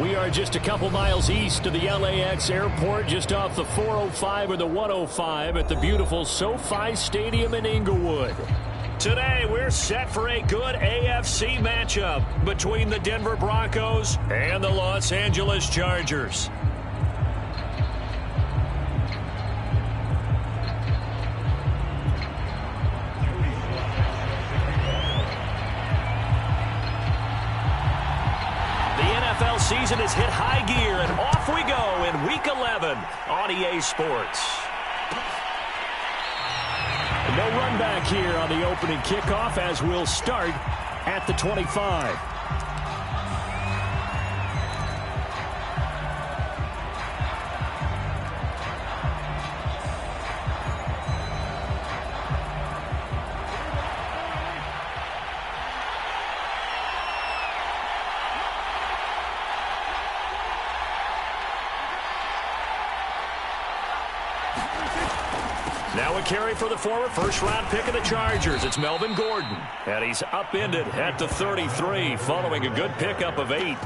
We are just a couple miles east of the LAX airport, just off the 405 or the 105 at the beautiful SoFi Stadium in Inglewood. Today, we're set for a good AFC matchup between the Denver Broncos and the Los Angeles Chargers. NFL season has hit high gear, and off we go in Week 11 on EA Sports. No run back here on the opening kickoff as we'll start at the 25. Now a carry for the former first-round pick of the Chargers. It's Melvin Gordon, and he's upended at the 33 following a good pickup of 8.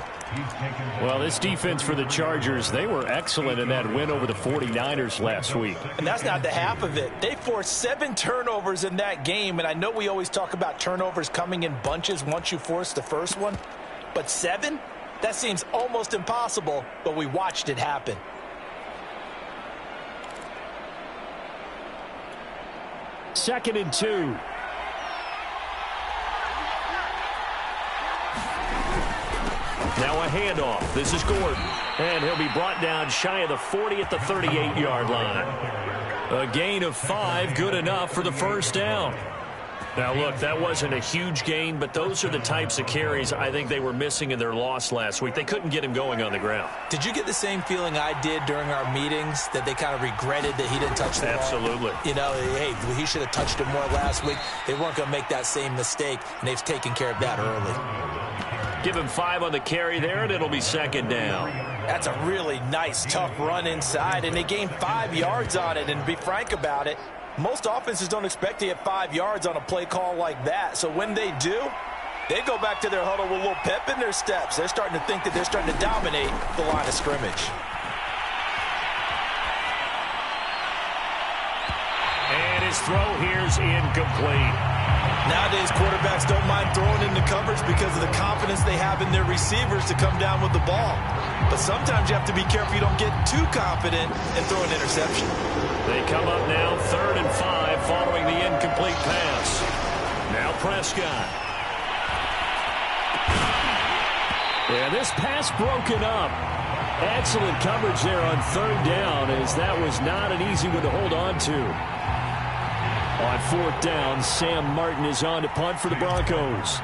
Well, this defense for the Chargers, they were excellent in that win over the 49ers last week. And that's not the half of it. They forced 7 turnovers in that game, and I know we always talk about turnovers coming in bunches once you force the first one, but 7? That seems almost impossible, but we watched it happen. Second and 2. Now a handoff. This is Gordon. And he'll be brought down shy of the 40 at the 38-yard line. A gain of 5, good enough for the first down. Now, look, that wasn't a huge gain, but those are the types of carries I think they were missing in their loss last week. They couldn't get him going on the ground. Did you get the same feeling I did during our meetings, that they kind of regretted that he didn't touch the ball? Absolutely. You know, hey, he should have touched it more last week. They weren't going to make that same mistake, and they've taken care of that early. Give him 5 on the carry there, and it'll be second down. That's a really nice, tough run inside, and they gained 5 yards on it. And to be frank about it, most offenses don't expect to get 5 yards on a play call like that. So when they do, they go back to their huddle with a little pep in their steps. They're starting to think that they're starting to dominate the line of scrimmage. And his throw here's incomplete. Nowadays, quarterbacks don't mind throwing into coverage because of the confidence they have in their receivers to come down with the ball. But sometimes you have to be careful you don't get too confident and throw an interception. They come up now 3rd and 5 following the incomplete pass. Now Prescott. Yeah, this pass broken up. Excellent coverage there on 3rd down, as that was not an easy one to hold on to. On 4th down, Sam Martin is on to punt for the Broncos.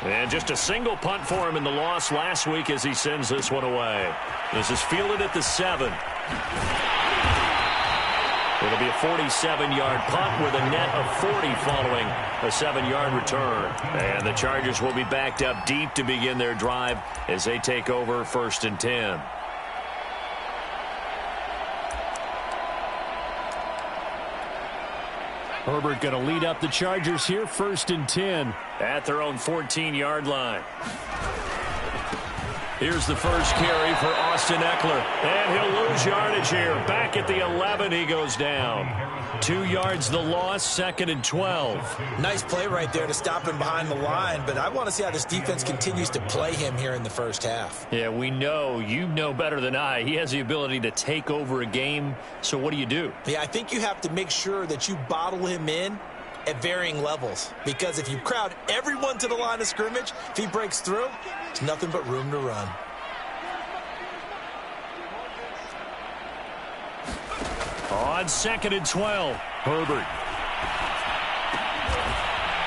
And just a single punt for him in the loss last week as he sends this one away. This is fielded at the 7. It'll be a 47-yard punt with a net of 40 following a 7-yard return. And the Chargers will be backed up deep to begin their drive as they take over 1st and 10. Herbert going to lead up the Chargers here, 1st and 10 at their own 14-yard line. Here's the first carry for Austin Eckler, and he'll lose yardage here. Back at the 11, he goes down. 2 yards the loss, 2nd and 12. Nice play right there to stop him behind the line, but I want to see how this defense continues to play him here in the first half. Yeah, we know, you know better than I, he has the ability to take over a game, so what do you do? Yeah, I think you have to make sure that you bottle him in at varying levels, because if you crowd everyone to the line of scrimmage, if he breaks through, there's nothing but room to run. On 2nd and 12, Herbert.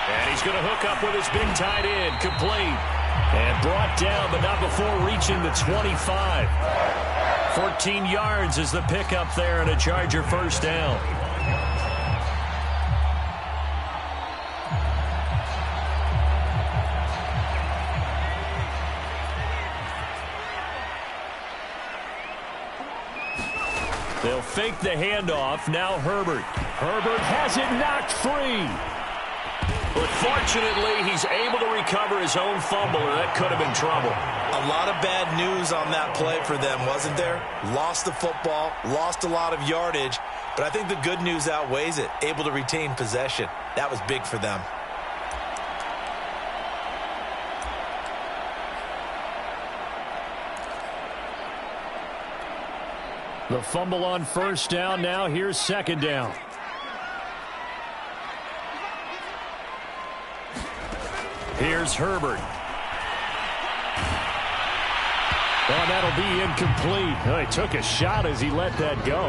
And he's going to hook up with his big tight end, complete. And brought down, but not before reaching the 25. 14 yards is the pickup there, and a Charger first down. They'll fake the handoff. Now Herbert. Herbert has it knocked free. With Unfortunately, he's able to recover his own fumble, or that could have been trouble. A lot of bad news on that play for them, wasn't there? Lost the football, lost a lot of yardage, but I think the good news outweighs it. Able to retain possession. That was big for them. The fumble on first down. Now here's second down. Here's Herbert. Oh, that'll be incomplete. Oh, he took a shot as he let that go.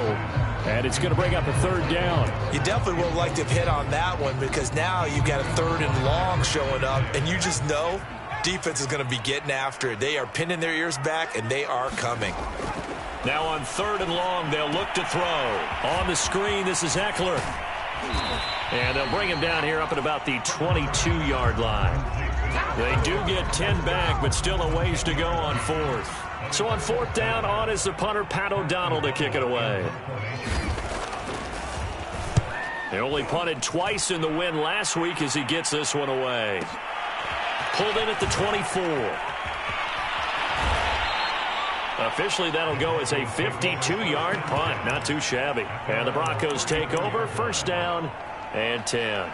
And it's going to bring up a third down. You definitely would like to have hit on that one because now you've got a third and long showing up, and you just know defense is going to be getting after it. They are pinning their ears back, and they are coming. Now on third and long, they'll look to throw. On the screen, this is Eckler. And they'll bring him down here up at about the 22-yard line. They do get 10 back, but still a ways to go on fourth. So on fourth down, on is the punter, Pat O'Donnell, to kick it away. They only punted twice in the win last week as he gets this one away. Pulled in at the 24. Officially, that'll go as a 52-yard punt. Not too shabby. And the Broncos take over. First down and 10.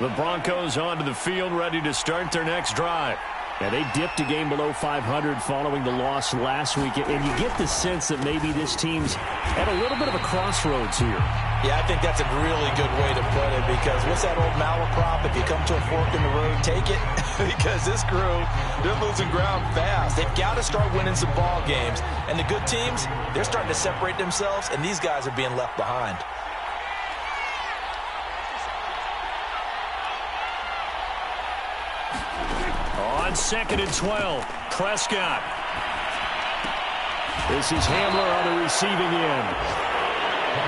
The Broncos onto the field, ready to start their next drive. Now, they dipped a game below 500 following the loss last week, and you get the sense that maybe this team's at a little bit of a crossroads here. Yeah, I think that's a really good way to put it because what's that old malaprop? If you come to a fork in the road, take it. Because this crew, they're losing ground fast. They've got to start winning some ball games. And the good teams, they're starting to separate themselves, and these guys are being left behind. On second and 12, Prescott. This is Hamler on the receiving end.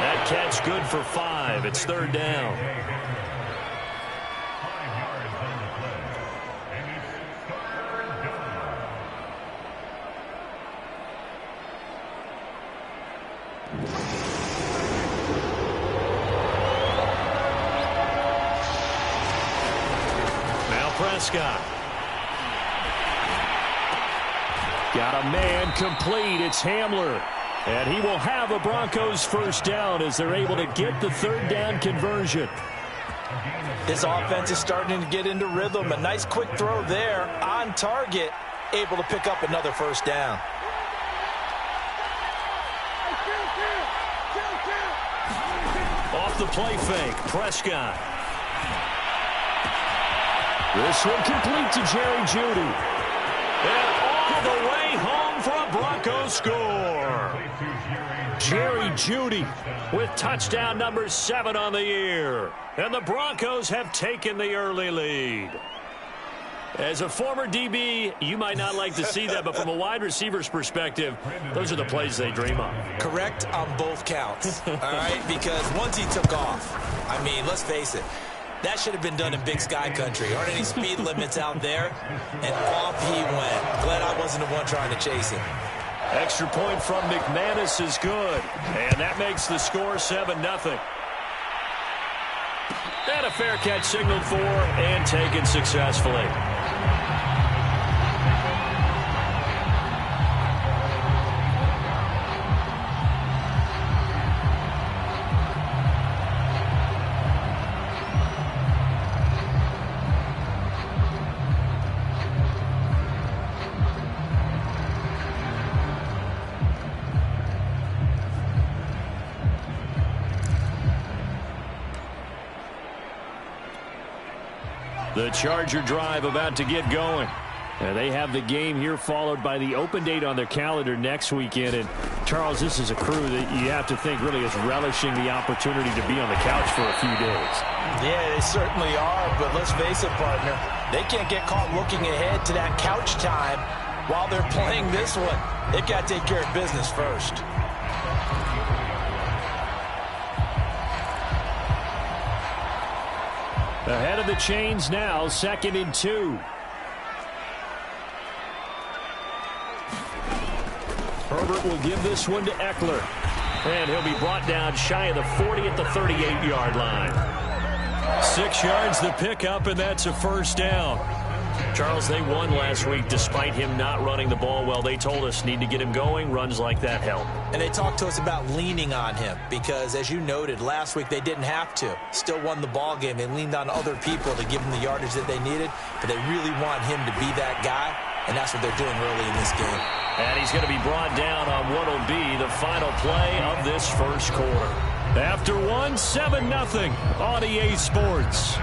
That catch good for 5. It's third down. Now Prescott. Got a man complete. It's Hamler. And he will have a Broncos first down as they're able to get the third down conversion. This offense is starting to get into rhythm. A nice quick throw there on target. Able to pick up another first down. Off the play fake, Prescott. This one complete to Jerry Jeudy. And all the way home for a Broncos score. Jerry Jeudy with touchdown number 7 on the year. And the Broncos have taken the early lead. As a former DB, you might not like to see that, but from a wide receiver's perspective, those are the plays they dream of. Correct on both counts, all right? Because once he took off, I mean, let's face it, that should have been done in Big Sky Country. Aren't any speed limits out there? And off he went. Glad I wasn't the one trying to chase him. Extra point from McManus is good. And that makes the score 7-0. And a fair catch signaled for and taken successfully. The Charger drive about to get going. And they have the game here followed by the open date on their calendar next weekend. And, Charles, this is a crew that you have to think really is relishing the opportunity to be on the couch for a few days. Yeah, they certainly are. But let's face it, partner, they can't get caught looking ahead to that couch time while they're playing this one. They've got to take care of business first. Ahead of the chains now, 2nd and 2. Herbert will give this one to Eckler. And he'll be brought down shy of the 40 at the 38-yard line. 6 yards the pickup, and that's a first down. Charles, they won last week despite him not running the ball well. They told us need to get him going. Runs like that help. And they talked to us about leaning on him because, as you noted, last week they didn't have to. Still won the ball game. They leaned on other people to give them the yardage that they needed, but they really want him to be that guy, and that's what they're doing early in this game. And he's going to be brought down on what will be the final play of this first quarter. After one, 7-0 on EA Sports.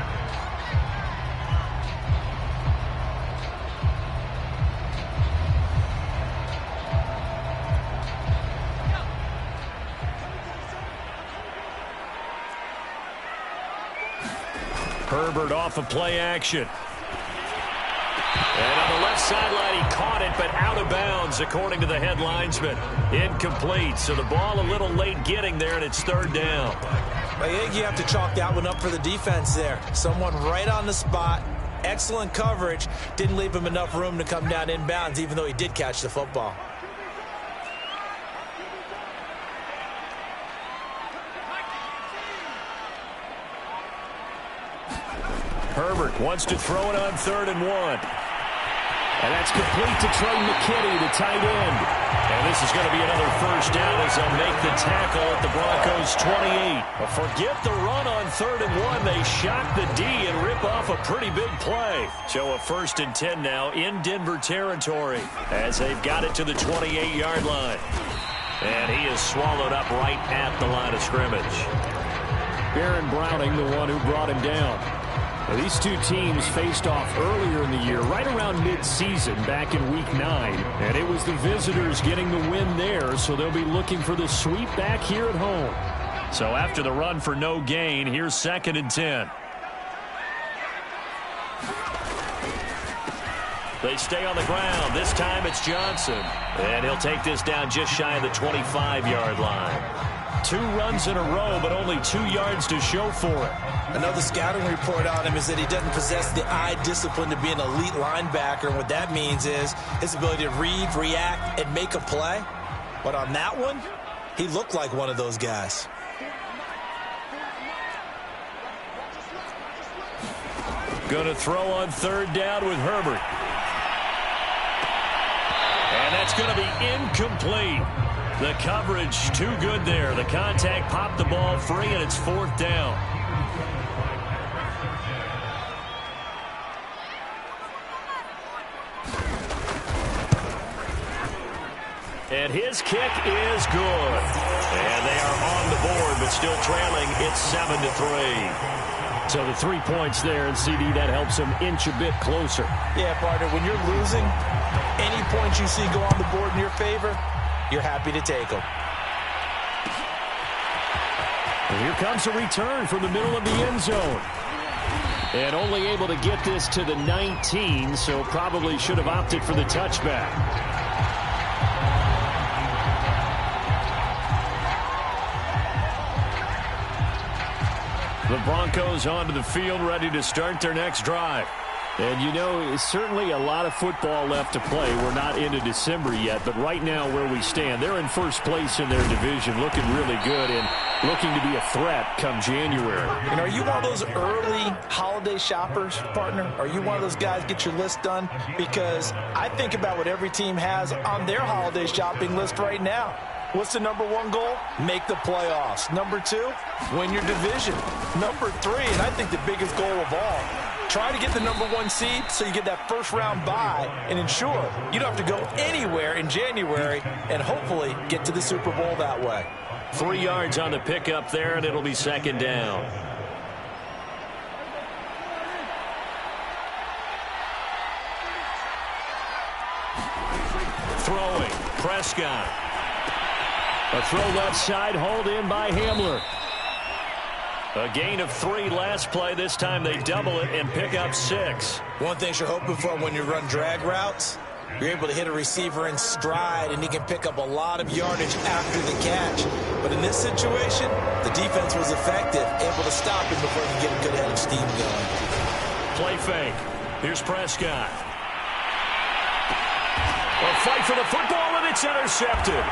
Herbert off of play action. And on the left sideline, he caught it, but out of bounds, according to the head linesman. Incomplete, so the ball a little late getting there, and it's 3rd down. I think you have to chalk that one up for the defense there. Someone right on the spot, excellent coverage, didn't leave him enough room to come down inbounds, even though he did catch the football. Herbert wants to throw it on 3rd and 1. And that's complete to Trey McKinney, the tight end. And this is going to be another first down as they'll make the tackle at the Broncos' 28. Forget the run on 3rd and 1. They shock the D and rip off a pretty big play. So a 1st and 10 now in Denver territory as they've got it to the 28-yard line. And he is swallowed up right at the line of scrimmage. Baron Browning, the one who brought him down. Now, these two teams faced off earlier in the year, right around mid-season, back in Week 9. And it was the visitors getting the win there, so they'll be looking for the sweep back here at home. So after the run for no gain, here's 2nd and 10. They stay on the ground. This time it's Johnson. And he'll take this down just shy of the 25-yard line. 2 runs in a row, but only 2 yards to show for it. Another scouting report on him is that he doesn't possess the eye discipline to be an elite linebacker. And what that means is his ability to read, react, and make a play. But on that one, he looked like one of those guys. Going to throw on 3rd down with Herbert. And that's going to be incomplete. The coverage too good there. The contact popped the ball free, and it's 4th down. And his kick is good. And they are on the board, but still trailing. It's 7-3. So the 3 points there, and CD, that helps them inch a bit closer. Yeah, partner, when you're losing, any points you see go on the board in your favor, you're happy to take them. And here comes a return from the middle of the end zone. And only able to get this to the 19, so probably should have opted for the touchback. The Broncos onto the field, ready to start their next drive. And, you know, certainly a lot of football left to play. We're not into December yet, but right now where we stand, they're in first place in their division, looking really good and looking to be a threat come January. And are you one of those early holiday shoppers, partner? Are you one of those guys get your list done? Because I think about what every team has on their holiday shopping list right now. What's the #1 goal? Make the playoffs. #2, win your division. #3, and I think the biggest goal of all, try to get the #1 seed so you get that first-round bye and ensure you don't have to go anywhere in January and hopefully get to the Super Bowl that way. 3 yards on the pickup there, and it'll be 2nd down. Throwing, Prescott. A throw left side, hauled in by Hamler. A gain of 3 last play. This time they double it and pick up 6. One thing you're hoping for when you run drag routes, You're able to hit a receiver in stride, and he can pick up a lot of yardage after the catch. But in this situation, the defense was effective, able to stop him before he could get a good head of steam going. Play fake. Here's Prescott. A fight for the football, and it's intercepted.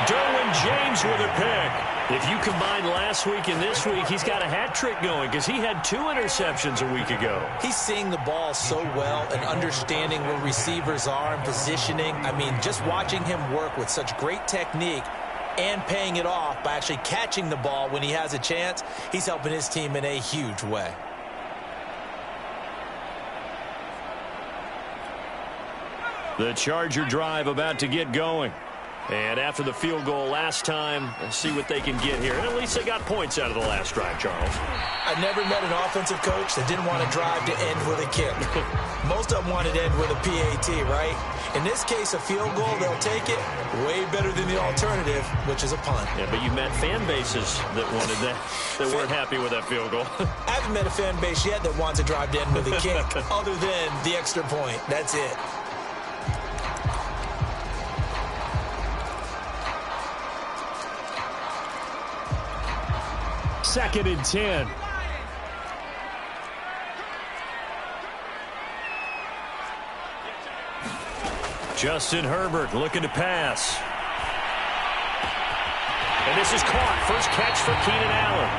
Derwin James with a pick. If you combine last week and this week, he's got a hat trick going because he had 2 interceptions a week ago. He's seeing the ball so well and understanding where receivers are and positioning. I mean, just watching him work with such great technique and paying it off by actually catching the ball when he has a chance, he's helping his team in a huge way. The Charger drive about to get going. And after the field goal last time, let's see what they can get here. And at least they got points out of the last drive, Charles. I never met an offensive coach that didn't want to drive to end with a kick. Most of them wanted to end with a PAT, right? In this case, a field goal, they'll take it way better than the alternative, which is a punt. Yeah, but you met fan bases that wanted that, that weren't happy with that field goal. I haven't met a fan base yet that wants to drive to end with a kick other than the extra point. That's it. Second and 10. Justin Herbert looking to pass. And this is caught. First catch for Keenan Allen.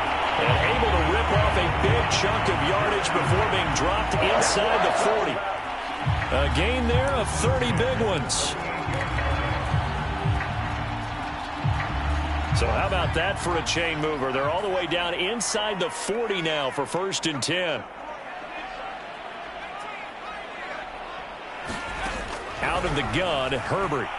And able to rip off a big chunk of yardage before being dropped inside the 40. A gain there of 30 big ones. So how about that for a chain mover? They're all the way down inside the 40 now for 1st and 10. Out of the gun, Herbert.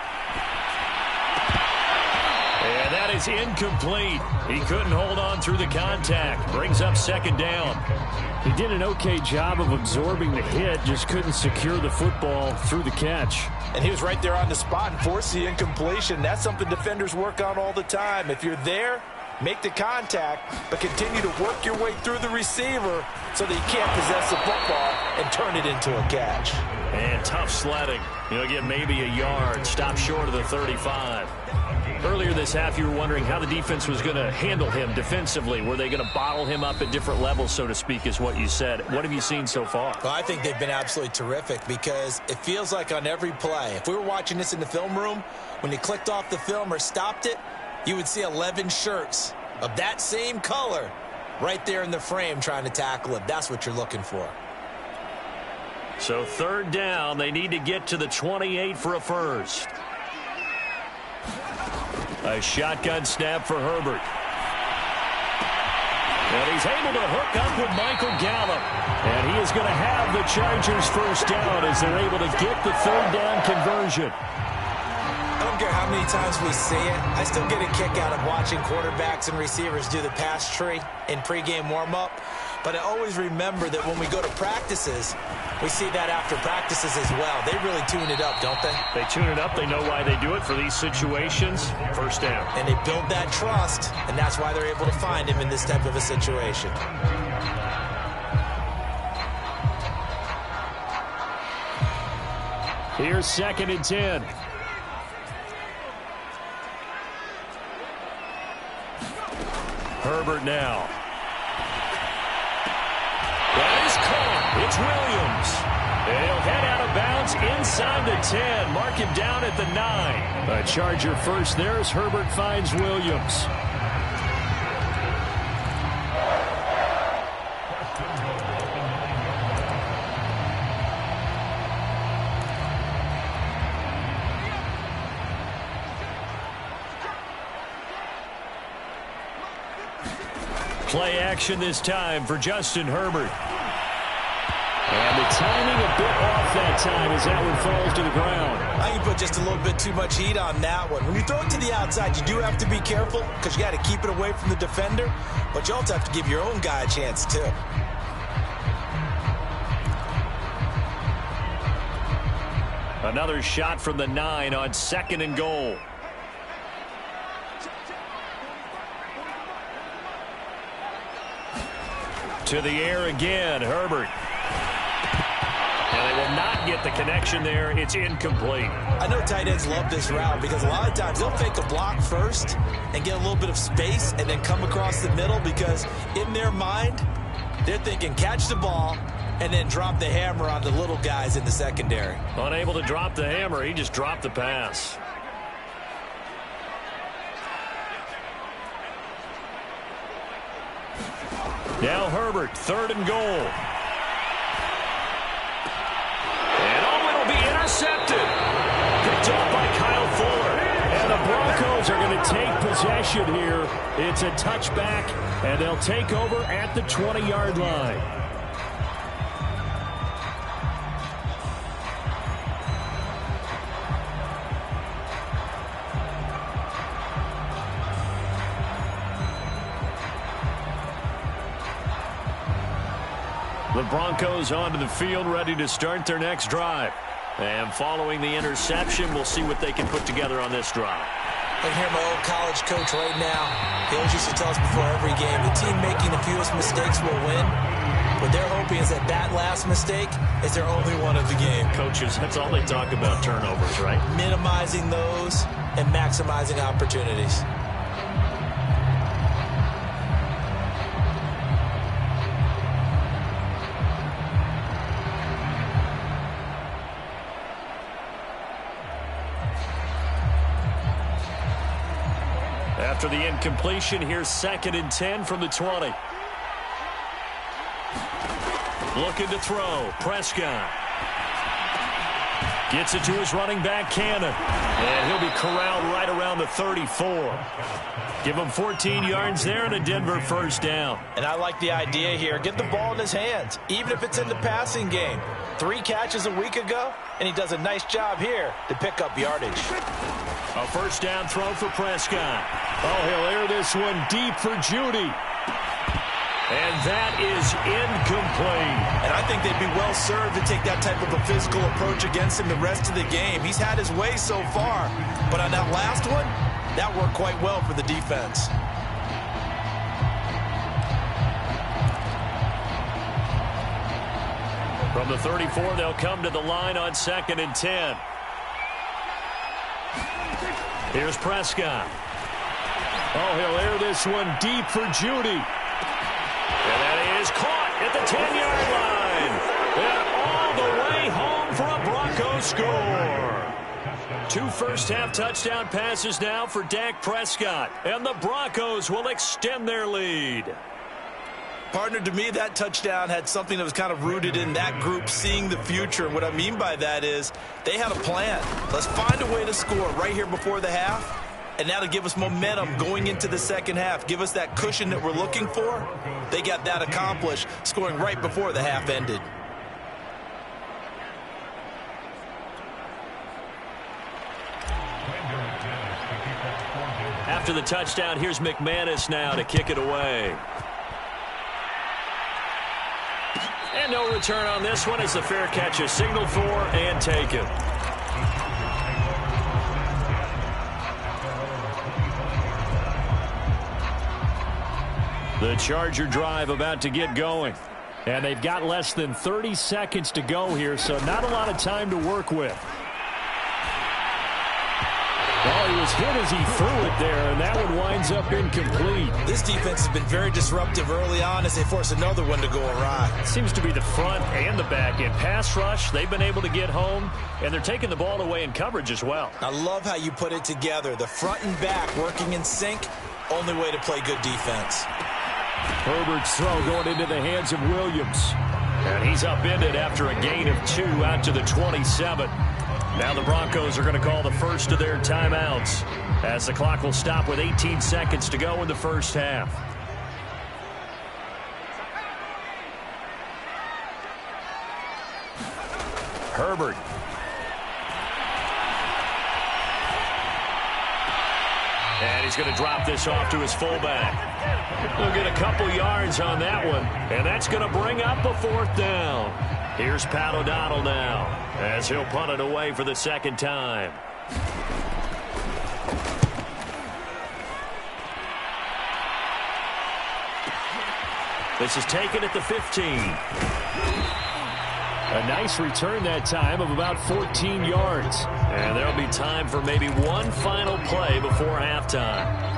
And that is incomplete. He couldn't hold on through the contact. Brings up 2nd down. He did an okay job of absorbing the hit, just couldn't secure the football through the catch. And he was right there on the spot and forced the incompletion. That's something defenders work on all the time. If you're there, make the contact, but continue to work your way through the receiver so that you can't possess the football and turn it into a catch. And tough sledding. He'll get maybe a yard. Stop short of the 35. Earlier this half, you were wondering how the defense was going to handle him defensively. Were they going to bottle him up at different levels, so to speak, is what you said. What have you seen so far? Well, I think they've been absolutely terrific because it feels like on every play, if we were watching this in the film room, when you clicked off the film or stopped it, you would see 11 shirts of that same color right there in the frame trying to tackle it. That's what you're looking for. So 3rd down, they need to get to the 28 for a first. A shotgun snap for Herbert. And he's able to hook up with Michael Gallup. And he is going to have the Chargers first down as they're able to get the 3rd down conversion. I don't care how many times we see it. I still get a kick out of watching quarterbacks and receivers do the pass tree in pregame warm-up. But I always remember that when we go to practices, we see that after practices as well. They really tune it up, don't they? They tune it up. They know why they do it for these situations. First down. And they build that trust, and that's why they're able to find him in this type of a situation. Here's 2nd and 10. Herbert now. That is caught. It's Williams. And he'll head out of bounds inside the 10. Mark him down at the 9. A Charger first there as Herbert finds Williams. Play action this time for Justin Herbert. And the timing a bit off that time as that one falls to the ground. I can put just a little bit too much heat on that one. When you throw it to the outside, you do have to be careful because you got to keep it away from the defender, but you also have to give your own guy a chance too. Another shot from the 9 on 2nd and goal. To the air again, Herbert. And they will not get the connection there. It's incomplete. I know tight ends love this route because a lot of times they'll fake a block first and get a little bit of space and then come across the middle because in their mind, they're thinking catch the ball and then drop the hammer on the little guys in the secondary. Unable to drop the hammer, he just dropped the pass. Now Herbert, 3rd and goal. And it'll be intercepted. Picked off by Kyle Fuller. And the Broncos are going to take possession here. It's a touchback, and they'll take over at the 20-yard line. The Broncos onto the field, ready to start their next drive. And following the interception, we'll see what they can put together on this drive. I can hear my old college coach right now. He always used to tell us before every game, the team making the fewest mistakes will win. What they're hoping is that last mistake is their only one of the game. Coaches, that's all they talk about, turnovers, right? Minimizing those and maximizing opportunities. After the incompletion, here's 2nd and 10 from the 20. Looking to throw. Prescott. Gets it to his running back, Cannon. And he'll be corralled right around the 34. Give him 14 yards there and a Denver 1st down. And I like the idea here. Get the ball in his hands, even if it's in the passing game. 3 catches a week ago, and he does a nice job here to pick up yardage. A 1st down throw for Prescott. Oh, he'll air this one deep for Judy. And that is incomplete. And I think they'd be well served to take that type of a physical approach against him the rest of the game. He's had his way so far. But on that last one, that worked quite well for the defense. From the 34, they'll come to the line on 2nd and 10. Here's Prescott. Oh, he'll air this one deep for Judy. And that is caught at the 10-yard line. And all the way home for a Broncos score. 2 first-half touchdown passes now for Dak Prescott. And the Broncos will extend their lead. Partner, to me, that touchdown had something that was kind of rooted in that group seeing the future. And what I mean by that is they had a plan. Let's find a way to score right here before the half. And now to give us momentum going into the second half, give us that cushion that we're looking for. They got that accomplished, scoring right before the half ended. After the touchdown, here's McManus now to kick it away. And no return on this one as the fair catch is signaled for and taken. The Charger drive about to get going. And they've got less than 30 seconds to go here, so not a lot of time to work with. Oh, he was hit as he threw it there, and that one winds up incomplete. This defense has been very disruptive early on as they force another one to go awry. Seems to be the front and the back end. Pass rush, they've been able to get home, and they're taking the ball away in coverage as well. I love how you put it together. The front and back working in sync, only way to play good defense. Herbert's throw going into the hands of Williams. And he's upended after a gain of 2 out to the 27. Now the Broncos are going to call the first of their timeouts as the clock will stop with 18 seconds to go in the first half. Herbert. And he's going to drop this off to his fullback. He'll get a couple yards on that one, and that's going to bring up a 4th down. Here's Pat O'Donnell now as he'll punt it away for the 2nd time. This is taken at the 15. A nice return that time of about 14 yards. And there'll be time for maybe one final play before halftime.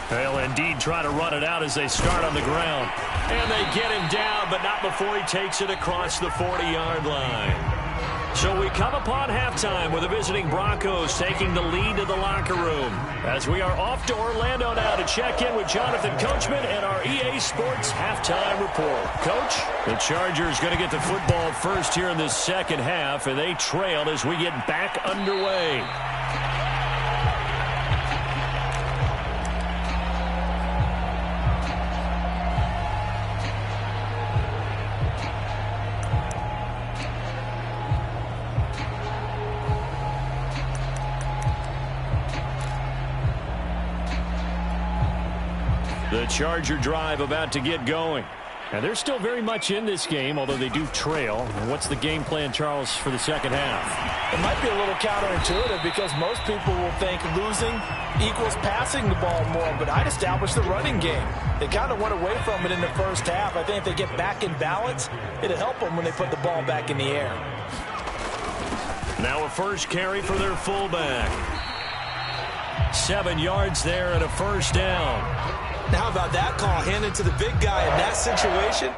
They'll indeed try to run it out as they start on the ground. And they get him down, but not before he takes it across the 40-yard line. So we come upon halftime with the visiting Broncos taking the lead to the locker room. As we are off to Orlando now to check in with Jonathan Coachman and our EA Sports halftime report. Coach, the Chargers going to get the football first here in this second half, and they trail as we get back underway. The Charger drive about to get going. And they're still very much in this game, although they do trail. And what's the game plan, Charles, for the second half? It might be a little counterintuitive because most people will think losing equals passing the ball more, but I'd establish the running game. They kind of went away from it in the first half. I think if they get back in balance, it'll help them when they put the ball back in the air. Now a first carry for their fullback. 7 yards there and a first down. Now, how about that call? Hand it to the big guy in that situation.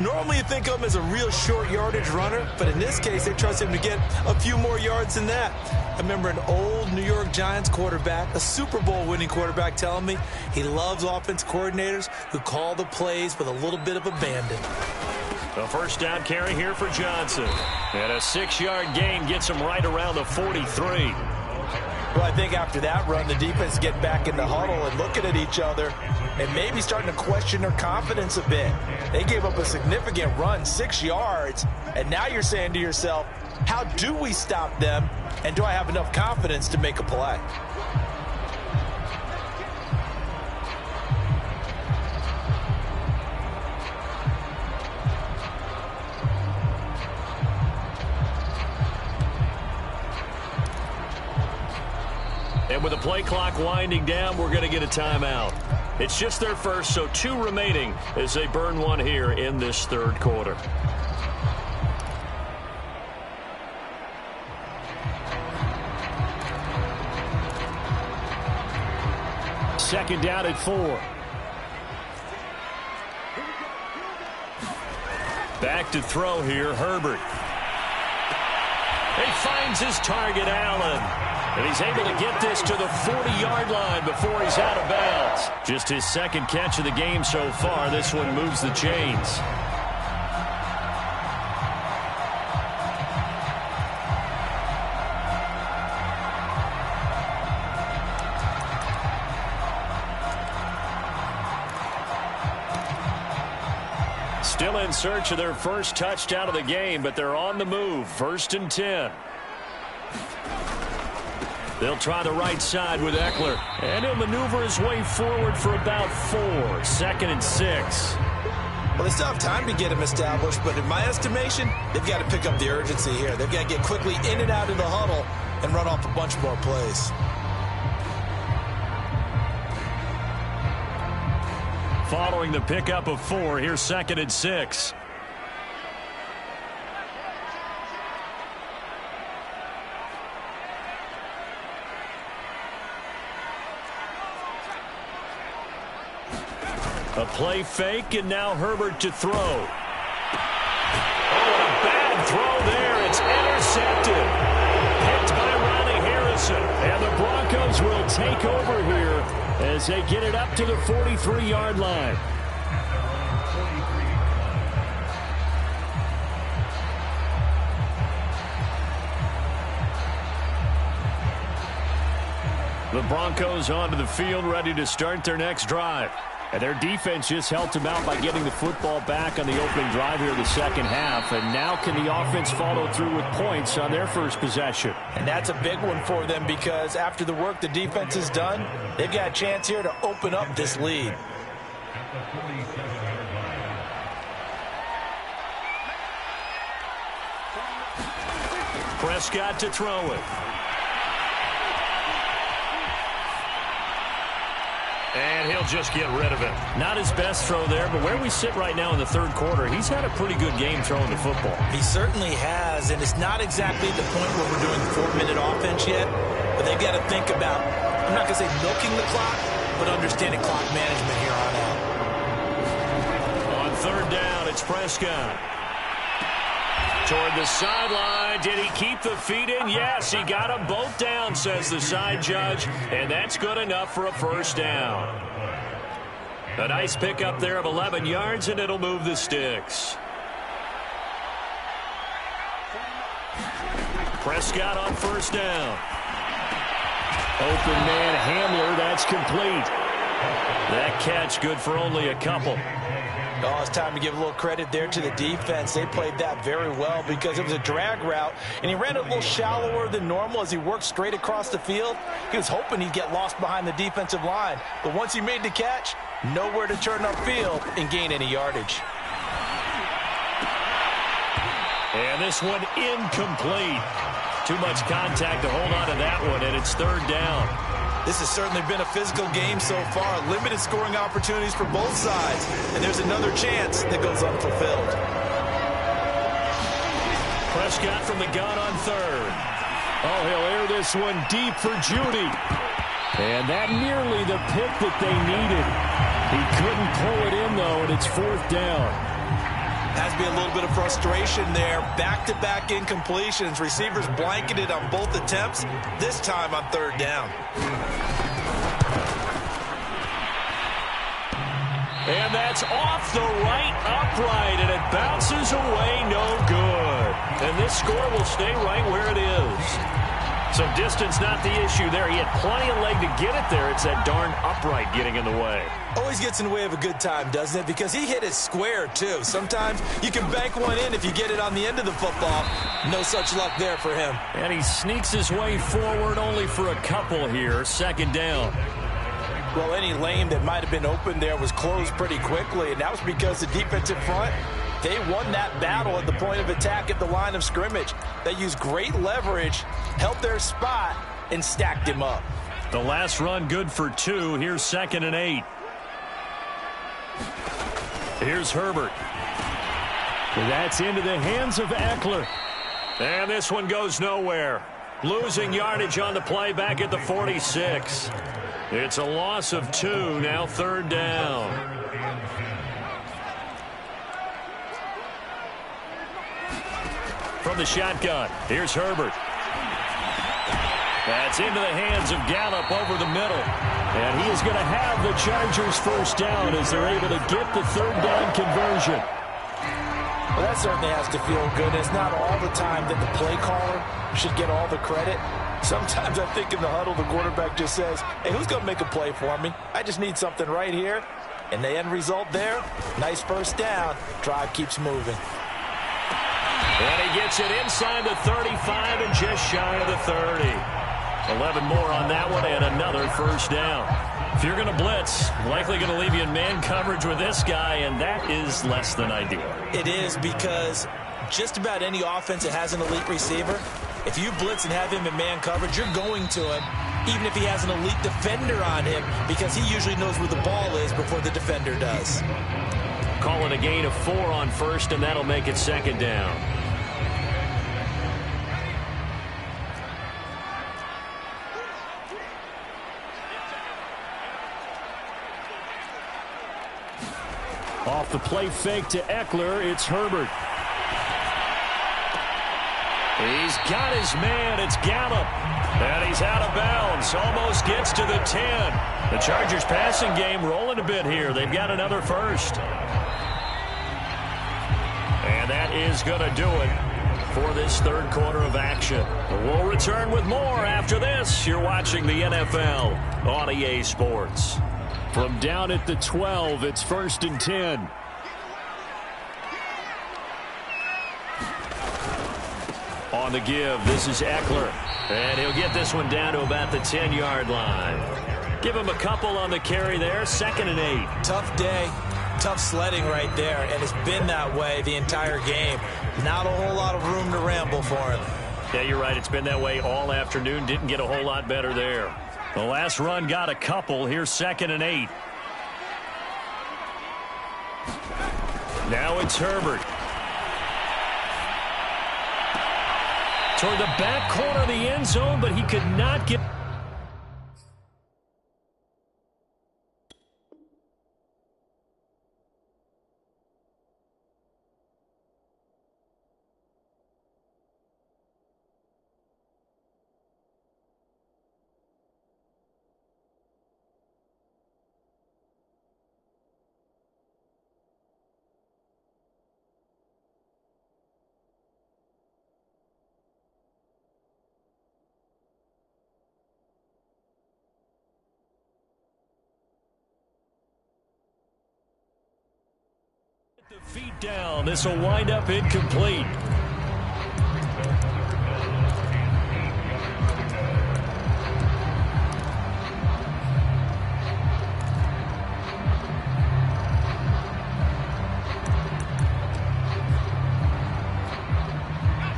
Normally you think of him as a real short yardage runner, but in this case they trust him to get a few more yards than that. I remember an old New York Giants quarterback, a Super Bowl winning quarterback, telling me he loves offense coordinators who call the plays with a little bit of abandon. A first down carry here for Johnson. And a 6-yard gain gets him right around the 43. Well, I think after that run, the defense get back in the huddle and looking at each other and maybe starting to question their confidence a bit. They gave up a significant run, 6 yards, and now you're saying to yourself, how do we stop them, and do I have enough confidence to make a play? And with the play clock winding down, we're going to get a timeout. It's just their first, so 2 remaining as they burn one here in this third quarter. Second down at 4. Back to throw here, Herbert. He finds his target, Allen. And he's able to get this to the 40-yard line before he's out of bounds. Just his second catch of the game so far. This one moves the chains. Still in search of their first touchdown of the game, but they're on the move. 1st and 10. They'll try the right side with Eckler. And he'll maneuver his way forward for about 4. 2nd and 6. Well, they still have time to get him established, but in my estimation, they've got to pick up the urgency here. They've got to get quickly in and out of the huddle and run off a bunch more plays. Following the pickup of 4, here's 2nd and 6. A play fake, and now Herbert to throw. Oh, a bad throw there. It's intercepted. Picked by Riley Harrison. And the Broncos will take over here as they get it up to the 43-yard line. The Broncos onto the field, ready to start their next drive. And their defense just helped them out by getting the football back on the opening drive here in the second half. And now can the offense follow through with points on their first possession? And that's a big one for them because after the work the defense has done, they've got a chance here to open up this lead. Prescott to throw it. And he'll just get rid of it. Not his best throw there, but where we sit right now in the third quarter, he's had a pretty good game throwing the football. He certainly has, and it's not exactly the point where we're doing 4-minute offense yet, but they've got to think about, I'm not going to say milking the clock, but understanding clock management here on out. On third down, it's Prescott. Toward the sideline. Did he keep the feet in? Yes, he got them both down, says the side judge, and that's good enough for a first down. A nice pickup there of 11 yards, and it'll move the sticks. Prescott on first down. Open man Hamler, that's complete. That catch good for only a couple. Oh, it's time to give a little credit there to the defense. They played that very well because it was a drag route, and he ran it a little shallower than normal as he worked straight across the field. He was hoping he'd get lost behind the defensive line, but once he made the catch, nowhere to turn upfield and gain any yardage. And this one incomplete. Too much contact to hold on to that one, and it's third down. This has certainly been a physical game so far. Limited scoring opportunities for both sides. And there's another chance that goes unfulfilled. Prescott from the gun on third. Oh, he'll air this one deep for Judy. And that nearly the pick that they needed. He couldn't pull it in, though, and it's fourth down. Has to be a little bit of frustration there. Back-to-back incompletions. Receivers blanketed on both attempts, this time on third down. And that's off the right upright, and it bounces away, no good. And this score will stay right where it is. So distance not the issue there. He had plenty of leg to get it there. It's that darn upright getting in the way. Always gets in the way of a good time, doesn't it? Because he hit it square, too. Sometimes you can bank one in if you get it on the end of the football. No such luck there for him. And he sneaks his way forward only for a couple here. Second down. Well, any lane that might have been open there was closed pretty quickly, and that was because the defensive front, they won that battle at the point of attack at the line of scrimmage. They used great leverage, held their spot, and stacked him up. The last run good for 2. Here's 2nd and 8. Here's Herbert. That's into the hands of Eckler. And this one goes nowhere. Losing yardage on the play back at the 46. It's a loss of 2, now third down. From the shotgun, here's Herbert. That's into the hands of Gallup over the middle. And he is going to have the Chargers first down as they're able to get the third down conversion. Well, that certainly has to feel good. It's not all the time that the play caller should get all the credit. Sometimes I think in the huddle, the quarterback just says, hey, who's going to make a play for me? I just need something right here. And the end result there, nice first down. Drive keeps moving. And he gets it inside the 35 and just shy of the 30. 11 more on that one and another first down. If you're going to blitz, likely going to leave you in man coverage with this guy, and that is less than ideal. It is, because just about any offense that has an elite receiver, if you blitz and have him in man coverage, you're going to him, even if he has an elite defender on him, because he usually knows where the ball is before the defender does. Call it a gain of 4 on first, and that'll make it second down. Off the play fake to Eckler, it's Herbert. He's got his man. It's Gallup. And he's out of bounds. Almost gets to the 10. The Chargers passing game rolling a bit here. They've got another first. And that is going to do it for this third quarter of action. We'll return with more after this. You're watching the NFL on EA Sports. From down at the 12, it's 1st and 10. On the give, this is Eckler. And he'll get this one down to about the 10-yard line. Give him a couple on the carry there. 2nd and 8. Tough day. Tough sledding right there, and it's been that way the entire game. Not a whole lot of room to ramble for him. Yeah, you're right. It's been that way all afternoon. Didn't get a whole lot better there. The last run got a couple. Here's 2nd and 8. Now it's Herbert. Toward the back corner of the end zone, but he could not get... The feet down. This will wind up incomplete.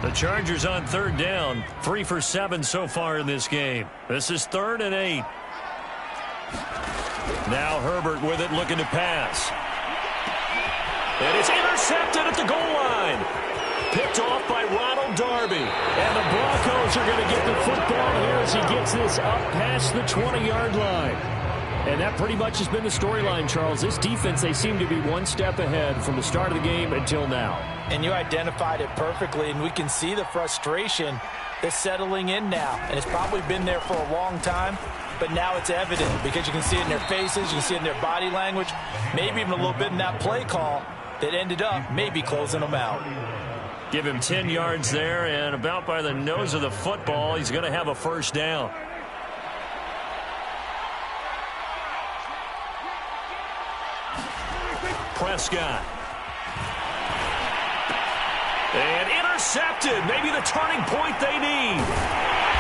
The Chargers on 3rd down. 3 for 7 so far in this game. This is 3rd and 8. Now Herbert with it, looking to pass. And it's intercepted at the goal line. Picked off by Ronald Darby. And the Broncos are going to get the football here as he gets this up past the 20-yard line. And that pretty much has been the storyline, Charles. This defense, they seem to be one step ahead from the start of the game until now. And you identified it perfectly, and we can see the frustration that's settling in now. And it's probably been there for a long time, but now it's evident because you can see it in their faces, you can see it in their body language, maybe even a little bit in that play call that ended up maybe closing them out. Give him 10 yards there, and about by the nose of the football, he's going to have a 1st down. Prescott. And intercepted. Maybe the turning point they need.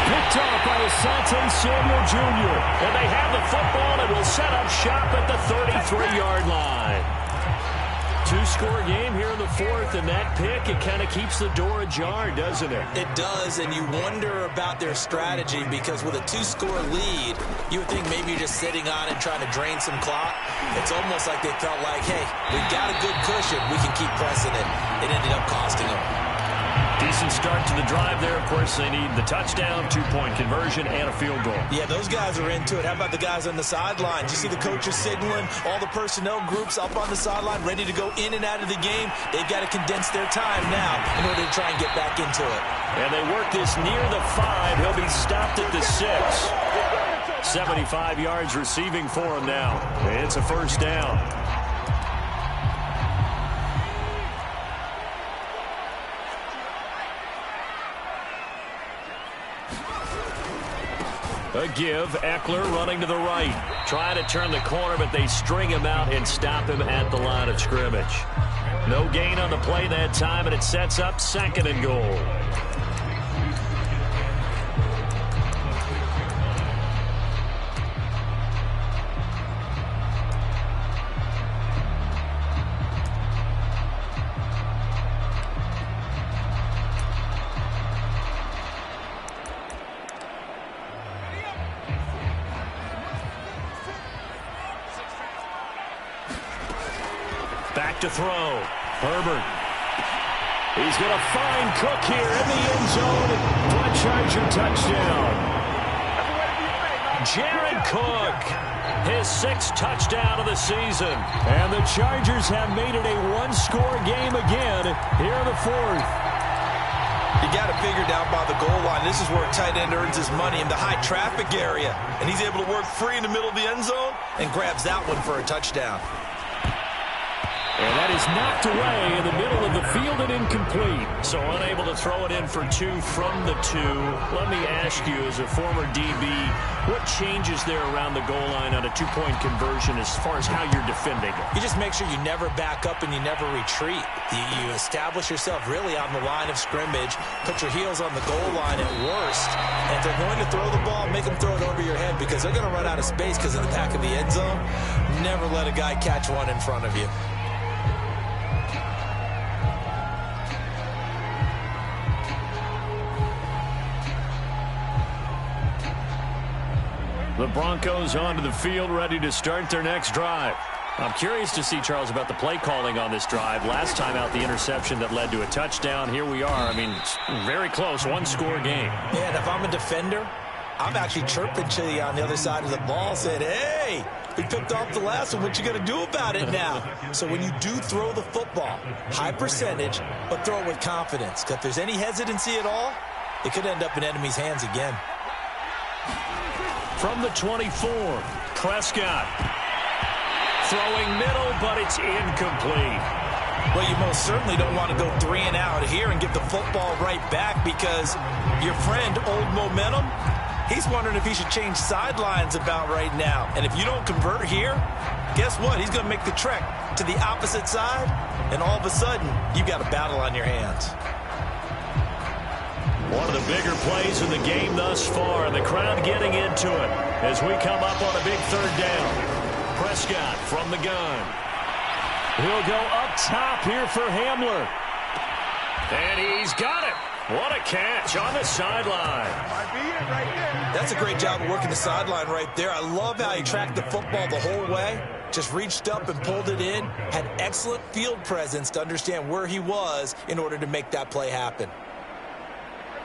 Picked off by Asante Samuel Jr. And they have the football and will set up shop at the 33-yard line. 2-score game here in the 4th, and that pick, it kind of keeps the door ajar, doesn't it? It does, and you wonder about their strategy because with a 2-score lead, you would think maybe you're just sitting on it trying to drain some clock. It's almost like they felt like, hey, we've got a good cushion. We can keep pressing it. It ended up costing them. Decent start to the drive there. Of course, they need the touchdown, 2-point conversion, and a field goal. Yeah, those guys are into it. How about the guys on the sidelines? You see the coaches signaling, all the personnel groups up on the sideline, ready to go in and out of the game. They've got to condense their time now in order to try and get back into it. And they work this near the 5. He'll be stopped at the 6. 75 yards receiving for him now. It's a 1st down. A give, Eckler running to the right. Trying to turn the corner, but they string him out and stop him at the line of scrimmage. No gain on the play that time, and it sets up 2nd and goal. Back to throw. Herbert. He's going to find Cook here in the end zone for a Charger touchdown. Jared Cook, his 6th touchdown of the season. And the Chargers have made it a 1-score game again here in the 4th. You got to figure down by the goal line. This is where a tight end earns his money in the high traffic area. And he's able to work free in the middle of the end zone and grabs that one for a touchdown. And that is knocked away in the middle of the field and incomplete. So unable to throw it in for 2 from the 2. Let me ask you, as a former DB, what changes there around the goal line on a 2-point conversion as far as how you're defending it? You just make sure you never back up and you never retreat. You establish yourself really on the line of scrimmage, put your heels on the goal line at worst. And if they're going to throw the ball, make them throw it over your head because they're going to run out of space because of the back of the end zone. Never let a guy catch one in front of you. The Broncos onto the field, ready to start their next drive. I'm curious to see, Charles, about the play calling on this drive. Last time out, the interception that led to a touchdown. Here we are. I mean, it's very close, one-score game. Yeah, and if I'm a defender, I'm actually chirping to you on the other side of the ball, saying, hey, we picked off the last one. What you going to do about it now? So when you do throw the football, high percentage, but throw it with confidence. Because if there's any hesitancy at all, it could end up in enemy's hands again. From the 24, Prescott. Throwing middle, but it's incomplete. Well, you most certainly don't want to go 3 and out here and give the football right back, because your friend, Old Momentum, he's wondering if he should change sidelines about right now. And if you don't convert here, guess what? He's going to make the trek to the opposite side, and all of a sudden, you've got a battle on your hands. One of the bigger plays in the game thus far, and the crowd getting into it as we come up on a big third down. Prescott from the gun. He'll go up top here for Hamler. And he's got it. What a catch on the sideline. That's a great job of working the sideline right there. I love how he tracked the football the whole way. Just reached up and pulled it in. Had excellent field presence to understand where he was in order to make that play happen.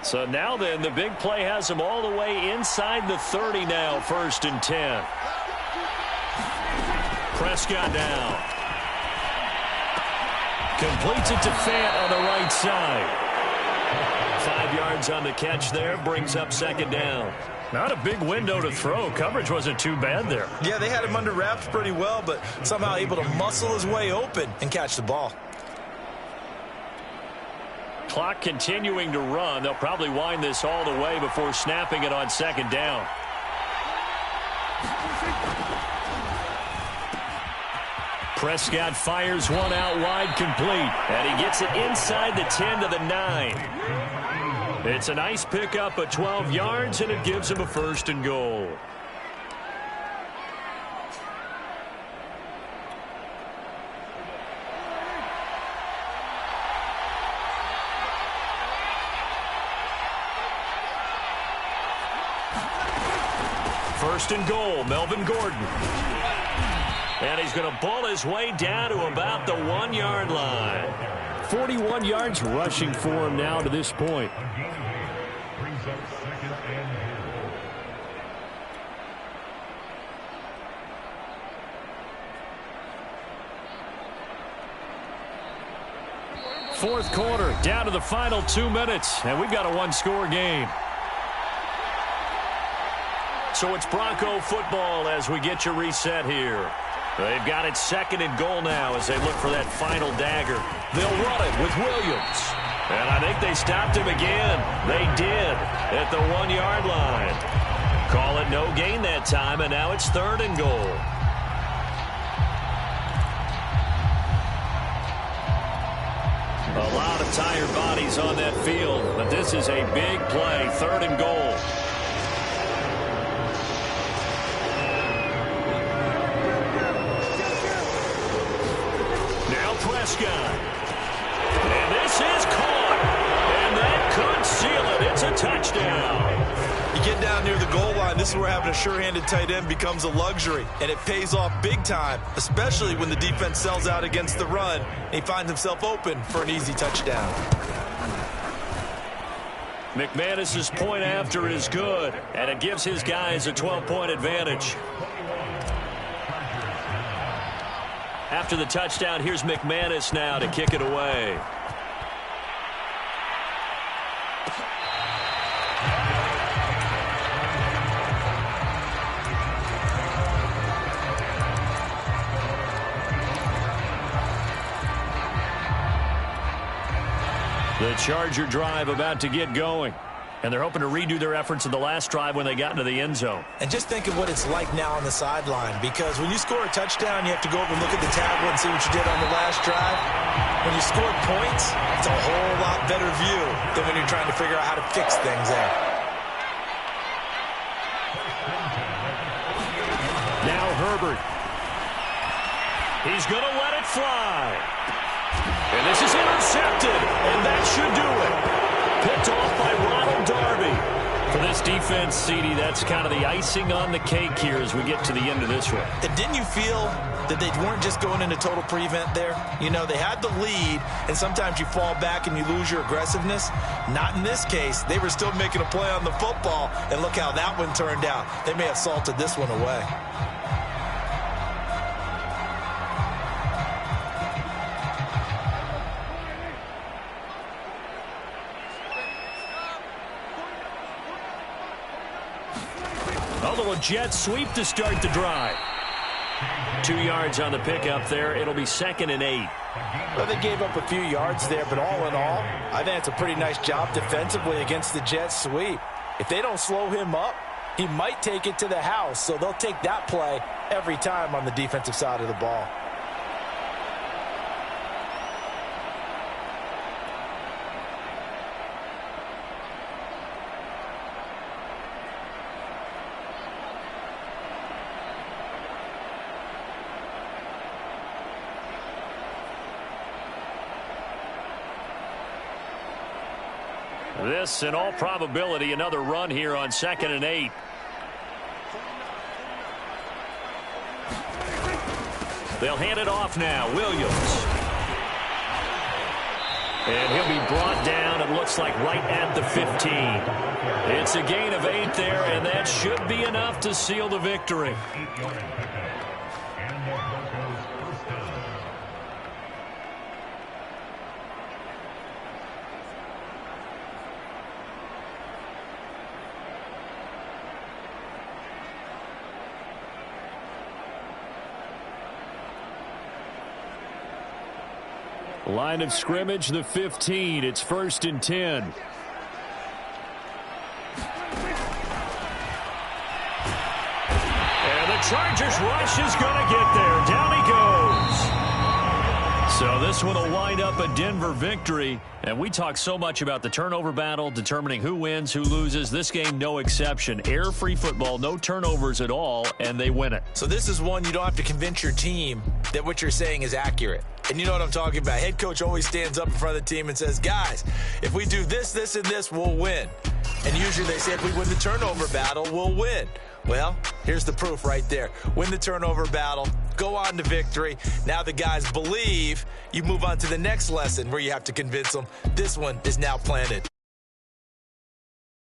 So now then, the big play has him all the way inside the 30 now, 1st and 10. Prescott down. Completes it to Fant on the right side. 5 yards on the catch there, brings up 2nd down. Not a big window to throw. Coverage wasn't too bad there. Yeah, they had him under wraps pretty well, but somehow able to muscle his way open and catch the ball. Clock continuing to run. They'll probably wind this all the way before snapping it on 2nd down. Prescott fires one out wide, complete. And he gets it inside the 10 to the 9. It's a nice pickup of 12 yards, and it gives him a 1st and goal. First and goal, Melvin Gordon. And he's going to ball his way down to about the 1-yard line. 41 yards rushing for him now to this point. Fourth quarter, down to the final 2 minutes, and we've got a one-score game. So it's Bronco football as we get you reset here. They've got it 2nd and goal now as they look for that final dagger. They'll run it with Williams. And I think they stopped him again. They did at the 1-yard line. Call it no gain that time, and now it's 3rd and goal. A lot of tired bodies on that field, but this is a big play, 3rd and goal. Prescott. And this is caught. And that could seal it. It's a touchdown. You get down near the goal line, this is where having a sure-handed tight end becomes a luxury. And it pays off big time, especially when the defense sells out against the run. And he finds himself open for an easy touchdown. McManus's point after is good. And it gives his guys a 12-point advantage. After the touchdown, here's McManus now to kick it away. The Charger drive about to get going. And they're hoping to redo their efforts in the last drive when they got into the end zone. And just think of what it's like now on the sideline, because when you score a touchdown, you have to go over and look at the tablet and see what you did on the last drive. When you score points, it's a whole lot better view than when you're trying to figure out how to fix things there. Now Herbert. He's going to let it fly. And this is intercepted, and that should do it. Picked off by Ronald Darby. For this defense, CD, that's kind of the icing on the cake here as we get to the end of this one. And didn't you feel that they weren't just going into total prevent there? You know, they had the lead, and sometimes you fall back and you lose your aggressiveness. Not in this case. They were still making a play on the football, and look how that one turned out. They may have salted this one away. A little jet sweep to start the drive. 2 yards on the pickup there. It'll be 2nd and 8. Well, they gave up a few yards there, but all in all, I think it's a pretty nice job defensively against the jet sweep. If they don't slow him up, he might take it to the house, so they'll take that play every time on the defensive side of the ball. This, in all probability, another run here on 2nd and 8. They'll hand it off now. Williams. And he'll be brought down, it looks like, right at the 15. It's a gain of 8 there, and that should be enough to seal the victory. Line of scrimmage, the 15. It's 1st and 10. And the Chargers rush is going to get there. Down he goes. So this one will wind up a Denver victory. And we talk so much about the turnover battle, determining who wins, who loses. This game, no exception. Error-free football, no turnovers at all, and they win it. So this is one you don't have to convince your team that what you're saying is accurate. And you know what I'm talking about. Head coach always stands up in front of the team and says, guys, if we do this, this, and this, we'll win. And usually they say if we win the turnover battle, we'll win. Well, here's the proof right there. Win the turnover battle, go on to victory. Now the guys believe. You move on to the next lesson where you have to convince them. This one is now planted.